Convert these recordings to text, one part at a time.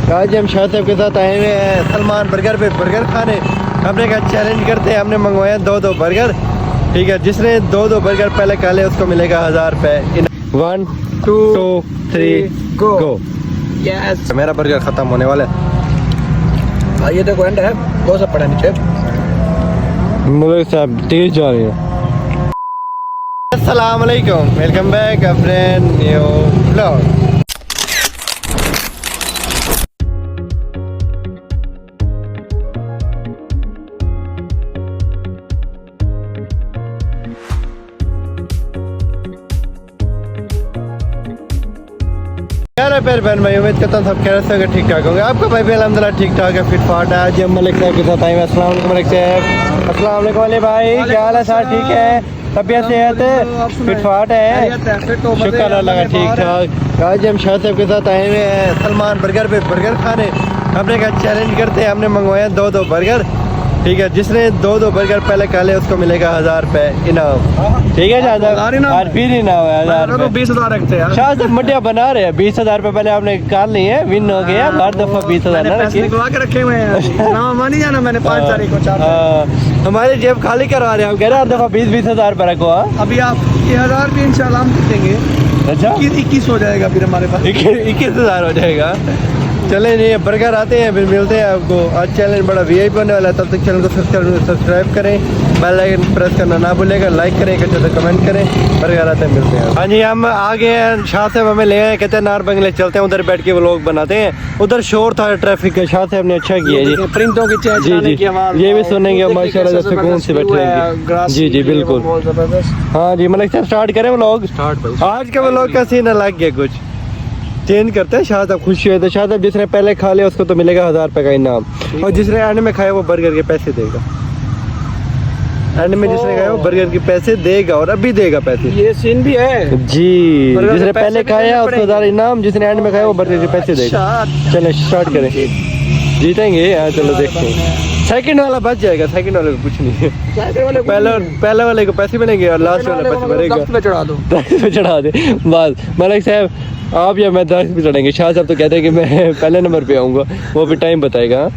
आज हम शाह साहब के साथ आए हुए हैं सलमान बर्गर पे बर्गर खाने। हमने कहा चैलेंज करते हैं, हमने मंगवाया दो बर्गर। ठीक है, जिसने दो बर्गर पहले खा ले उसको मिलेगा 1000 रुपये। 1 2 3 गो। यस, मेरा बर्गर खत्म होने वाला है। ये देखो एंड है, बहुत सा पड़ा नीचे। मुझे साहब तेज जा रही है। अस्सलाम वालेकुम, welcome back a brand new vlog. प्यार बहन भाई, उम्मीद करता हूँ सब खैर से ठीक ठाक होंगे। आपका भाई भी अल्हम्दुलिल्लाह ठीक ठाक है, फिट फाट है। आज हम मलिक साहब के साथ आए हैं। अस्सलाम वालेकुम मलिक साहब। अस्सलाम वालेकुम वाले भाई, क्या हाल है सर? ठीक है, तबीयत सेहत फिट फाट है? शुक्र अल्लाह का, ठीक ठाक। आज हम शाह साहब के साथ आए हुए हैं सलमान बर्गर पे बर्गर खाने। हमने कहा चैलेंज करते हैं, हमने मंगवाया दो बर्गर। ठीक है, जिसने दो बर्गर पहले खा ले उसको मिलेगा 1000 रुपये इनाम। ठीक है आज फिर इनाम है 1000 रुपये। 20,000 रखते हैं शाह साहब मटिया बना रहे हैं। 20,000 रुपये पहले आपने कार ली है, विन हो गया। हर दफा 20,000 ना रखिए, निकलवा के रखे हुए हैं। ना मानी जाना, मैंने 5 तारीख को 4 हमारी जेब खाली करवा रहे हैं। हम कह रहे हैं हर दफा 20,000 रुपये रखो। अभी आप 1000 भी इंशाल्लाह हम देंगे। अच्छा, 21 हो जाएगा फिर हमारे पास। 21,000 हो जाएगा। चले नहीं, बर्गर आते हैं फिर मिलते हैं आपको। आज चैलेंज बड़ा वीआईपी होने वाला है। तब तक चैनल को सब्सक्राइब करें, बेल आइकन प्रेस करना ना भूलेगा, लाइक करें, एक अच्छे से कमेंट करें। बर्गर आते हैं, मिलते हैं। हाँ जी, हम आ गए हैं। शाह साहब हमें ले आए, कहते हैं नार बंगले चलते हैं, उधर बैठ के व्लॉग बनाते हैं। उधर शोर था ट्रैफिक का, शाह साहब ने अच्छा किया जी। प्रिंटों की चेंज जी जी, ये भी सुनेंगे माशाल्लाह, जैसे सुकून से बैठे। जी जी बिल्कुल। हाँ जी मलिक साहब, स्टार्ट करें व्लॉग। आज का व्लॉग का सीन अलग है, कुछ चेंज करते हैं। शाह साहब खुशी हुए तो शाह साहब जिसने पहले खा लिया उसको तो मिलेगा 1000 रुपये का इनाम, और जिसने एंड में खाया वो बर्गर के पैसे देगा। एंड में जिसने खाया वो बर्गर के पैसे देगा, और अभी देगा पैसे। ये सीन भी है जी, जिसने पहले खाया उसको 1000 इनाम, जिसने एंड में खाया वो बर्गर के पैसे देगा। चलो स्टार्ट करें, जीतेंगे। हाँ चलो देखते हैं। सेकंड वाला बच जाएगा, सेकंड वाले को कुछ नहीं है। पहले वाले को पैसे मिलेंगे और लास्ट वाला पैसे मिलेगा। चढ़ा दो, चढ़ा दे बस। मलिक साहब आप या मैं 10 पे चढ़ेंगे। शाह साहब तो कहते हैं कि मैं पहले नंबर पे आऊँगा, वो भी टाइम बताएगा।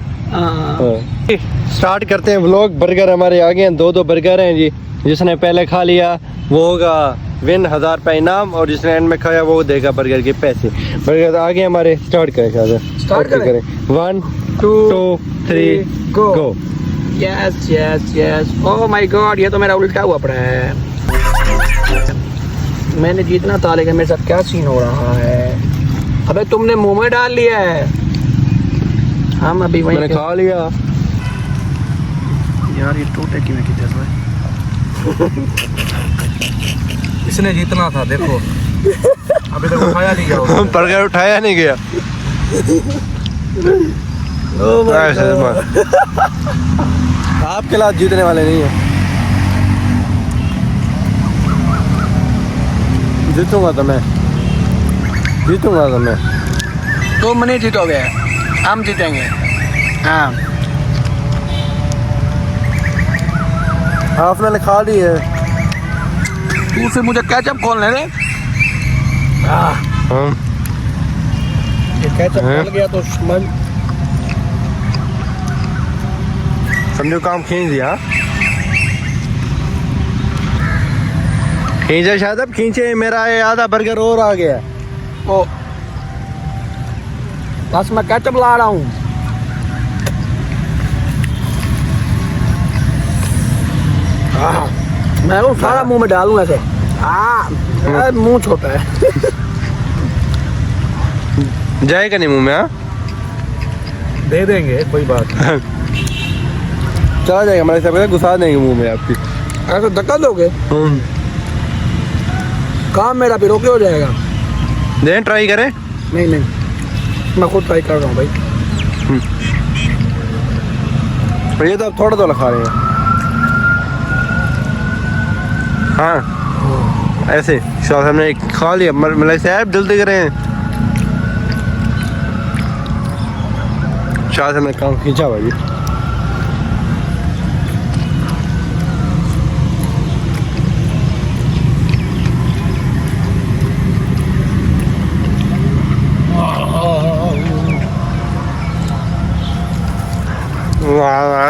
स्टार्ट करते हैं व्लॉग। बर्गर हमारे आ गए हैं, दो बर्गर हैं जी। जिसने पहले खा लिया वो होगा विन, 1000 रुपये इनाम, और जिसने एंड में खाया वो देगा बर्गर के पैसे। बर्गर आ गए हमारे, स्टार्ट करें। शाह साहब स्टार्ट करें। 1 2 3 go. Yes yes yes. Oh my god, ये तो मेरा उल्टा हुआ पड़ा है। मैंने जीतना था, लेकिन मेरे साथ क्या सीन हो रहा है। अबे तुमने मुंह में डाल लिया है। हम अभी वहीं मैंने खा लिया यार। ये टूटे की मैं किधर है। इसने जीतना था, देखो अभी तक उठाया नहीं गया। बर्गर उठाया नहीं गया। आपके लाभ जीतने वाले नहीं है। जीतूंगा तो मैं, तुम नहीं जीतोगे, हम जीतेंगे। हाँ आपने खा ली है। तू फिर मुझे कैचअप खोलने रे। ये कैचअप खोल गया तो समझो काम खींच दिया। खींचे शायद, अब खींचे। मेरा ये आधा बर्गर और आ गया। ओ बस मैं कैचअप ला रहा हूँ। मैं वो सारा मुंह में डालूंगा ऐसे। मुंह छोटा है। जाएगा नहीं मुंह में? हाँ दे देंगे, कोई बात नहीं। चला जाएगा, हमारे सब घुसा देंगे मुंह में आपकी। ऐसे धक्का दोगे? काम मेरा भी रोके हो जाएगा। दें ट्राई करें? नहीं नहीं, मैं खुद ट्राई कर रहा हूँ भाई। ये तो आप थोड़ा खा रहे हैं। हाँ ऐसे शाह साहब ने खा लिया। मलिक साहब जल्दी करें। शाह साहब ने काम खींचा भाई।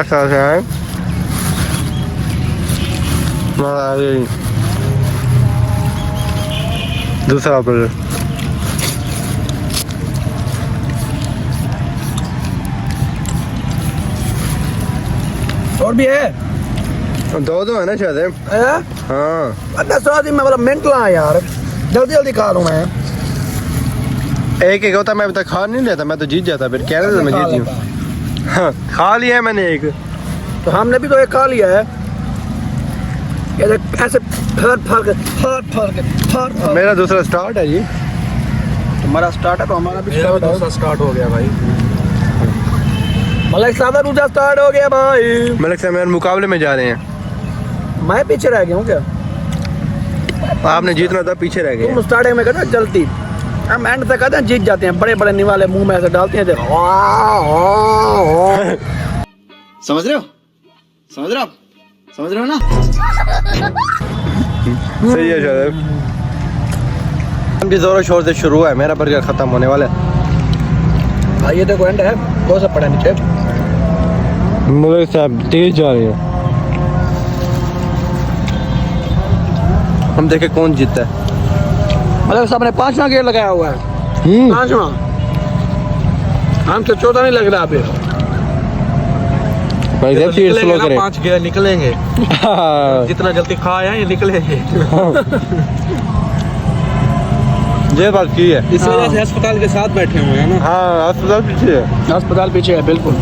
ऐसा से है दूसरा पर और भी है दो है ना शायद हाँ अच्छा स्वाद ही मैं मतलब मिनट ला यार जल्दी जल्दी खा लूँ मैं एक एक होता मैं अभी तक खा नहीं लेता मैं तो जीत जाता फिर कह रहे थे मैं जीत हूँ हाँ, खा लिया है मैंने एक तो हमने भी तो एक खा लिया है ऐसे फर मेरा दूसरा स्टार्ट है जी तुम्हारा स्टार्ट है तो हमारा भी स्टार्ट हो गया भाई मलिक साहब का दूसरा स्टार्ट हो गया भाई मलिक साहब मेरे मुकाबले में जा रहे हैं मैं पीछे रह गया हूँ क्या आपने जीतना था पीछे रह गए तुम स्टार्टिंग में कहते हैं जल्दी हम एंड तक कहते हैं जीत जाते हैं बड़े बड़े निवाले मुंह में ऐसे डालते हैं समझ रहे हो आप समझ रहे हो ना सही है शायद भी जोरों शोर से शुरू है मेरा बर्गर खत्म होने वाला है भाई ये देखो एंड है कौन सा पड़ा नीचे मलिक साहब तेज जा रहे हैं हम देखे कौन जीतता है मलिक साहब ने 5वां गेयर लगाया हुआ है 5वां हम तो 14 नहीं लग रहा अभी भाई साहब स्पीड स्लो करें 5 गियर निकलेंगे जितना जल्दी खाया ये निकलेंगे ये बात की है इस वजह से अस्पताल के साथ बैठे हुए हैं ना हाँ अस्पताल पीछे है अस्पताल पीछे है बिल्कुल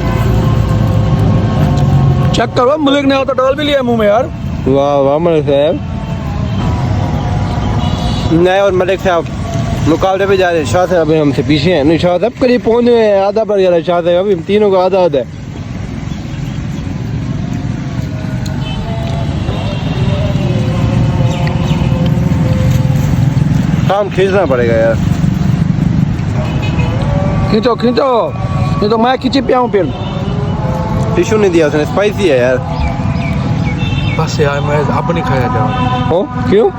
चेक करो मलिक ने तो डाल भी लिया मुंह में यार वाह वाह मलिक साहब नहीं और मलिक साहब मुकाबले पे जा रहे हैं शाह साहब अभी हमसे पीछे हैं नहीं शाह साहब करीब पहुंचे हैं आधा पर जा रहा है शाह साहब अभी हम तीनों का आधा आधा है काम खींचना पड़ेगा यार खींचो खींचो ये तो मैं खींची पिया हूँ फिर टिश्यू नहीं दिया उसने स्पाइसी है यार बस यार मैं अब नहीं खाया जाऊँ हो क्यों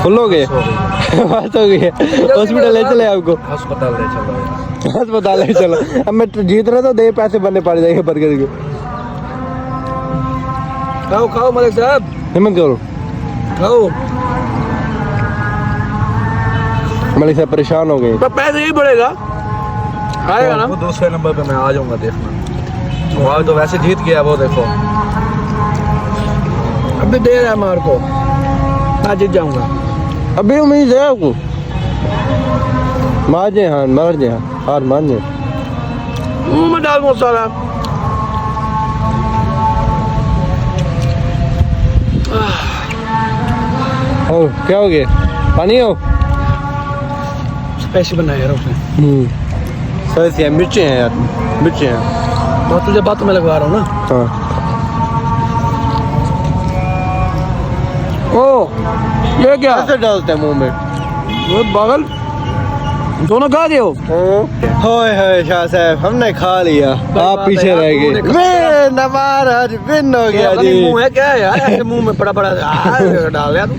फुल हो गए बात हो गई है हॉस्पिटल ले चले आपको अस्पताल ले चलो अस्पताल ले चलो अब मैं तो जीत रहा तो दे पैसे बनने पड़ जाएंगे बर्गर के खाओ खाओ मलिक साहब हिम्मत करो खाओ मलिक साहब परेशान हो गए पर पैसे ही बढ़ेगा आएगा ना वो दूसरे नंबर पे मैं आ जाऊंगा देखना वहाँ तो वैसे जीत गया वो देखो अभी दे रहा है मार को मैं जीत जाऊंगा अभी उम्मीद है आपको मार जे हाँ हार मान जे मुंह में डाल मसाला हो क्या हो गया पानी हो स्पेशल बनाया यार उसने सर से मिर्ची हैं यार मिर्ची हैं मैं तुझे बातों में लगवा रहा हूँ ना हाँ ओ ये क्या कैसे डालते हैं मुंह में वो बगल दोनों खा दियो होए होए शाह साहब हमने खा लिया आप पीछे रह गए मैं नवार आज विन हो गया जी मुंह है क्या है यार ऐसे मुंह में बड़ा बड़ा डाल दिया तू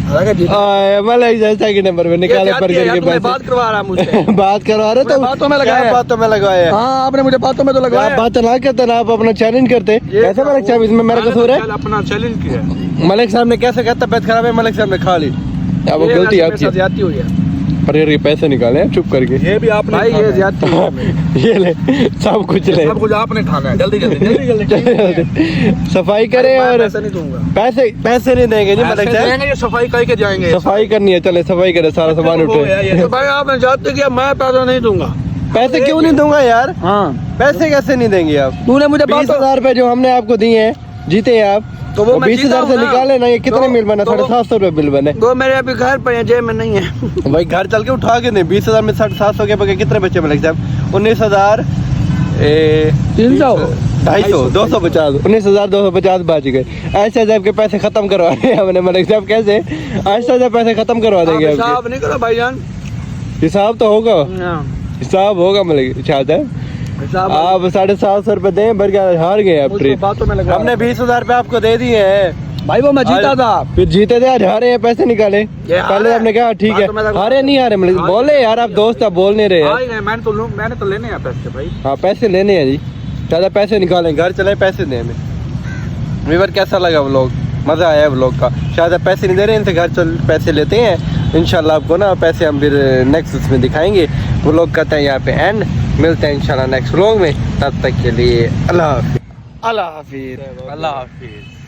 मलिक जैसा कि नंबर में निकाले बर्गर के पैसे बात करवा रहा मुझे बात करवा रहे तो बातों में लगाया बातों में लगाया हाँ आपने मुझे बातों में तो आप लगाया बात ना करते ना आप अपना चैलेंज करते कैसे मलिक साहब इसमें मेरा कसूर है अपना चैलेंज किया मलिक साहब ने कैसे कहता तबीयत खराब है मलिक साहब ने खा ली अब वो गलती आपकी ज्यादती हुई है बर्गर के पैसे निकाले चुप करके ये भी आपने भाई ये ज्यादती हुई है ये ले सब कुछ ले सब कुछ आपने खाना है जल्दी जल्दी जल्दी सफाई करें और पैसा नहीं दूंगा पैसे नहीं देंगे जी मलिक साहब ये सफाई करके जाएंगे सफाई करनी है चले सफाई करें सारा सामान उठे तो भाई आपने ज्यादती किया मैं पैसा नहीं दूंगा पैसे क्यों नहीं दूंगा यार हाँ पैसे कैसे नहीं देंगे आप तूने मुझे 20,000 रुपए जो हमने आपको दिए हैं जीते हैं आप तो वो मैं 20,000 से जीता हूं ना। निकाले ना ये कितने तो- बिल बना तो- 750 रुपए बिल बने वो मेरे अभी घर पर है जेब में नहीं है भाई घर चल के उठा के नहीं 20,000 में 750 के बगैर कितने बच्चे मलिक साहब 19,000 300 250 250 19,250 बच गए ऐसे जब के पैसे खत्म करवा रहे हैं हमने मलिक साहब कैसे ऐसा जब पैसे खत्म करवा देंगे आपके हिसाब नहीं करो भाईजान हिसाब तो होगा हिसाब होगा मलिक साहब हिसाब आप 750 रुपए दें बर्गर हार गए आप मुझको ट्रीट बातों में लगा हमने 20,000 रुपए आपको दे दिए हैं भाई वो मैं जीता था फिर जीते थे आज हारे हैं पैसे निकाले ये पहले हारे आपने कहा ठीक है बातों में लगा- हारे नहीं हारे मतलब बोले यार आप दोस्त आप बोल नहीं रहे यार मैंने तो लेने हैं पैसे भाई हाँ पैसे लेने हैं जी ज़्यादा पैसे निकालें, घर चले पैसे दें हमें। वीवर कैसा लगा व्लॉग? मज़ा आया व्लॉग का? शायद पैसे नहीं दे रहे, इनसे घर चल पैसे लेते हैं इंशाल्लाह। आपको ना पैसे हम फिर नेक्स्ट उसमें दिखाएंगे। व्लॉग करते हैं यहाँ पे एंड, मिलते हैं इंशाल्लाह नेक्स्ट व्लॉग में। तब तक के लिए अल्लाह हाफिज़। अल्लाह हाफिज़। अल्लाह हाफिज़।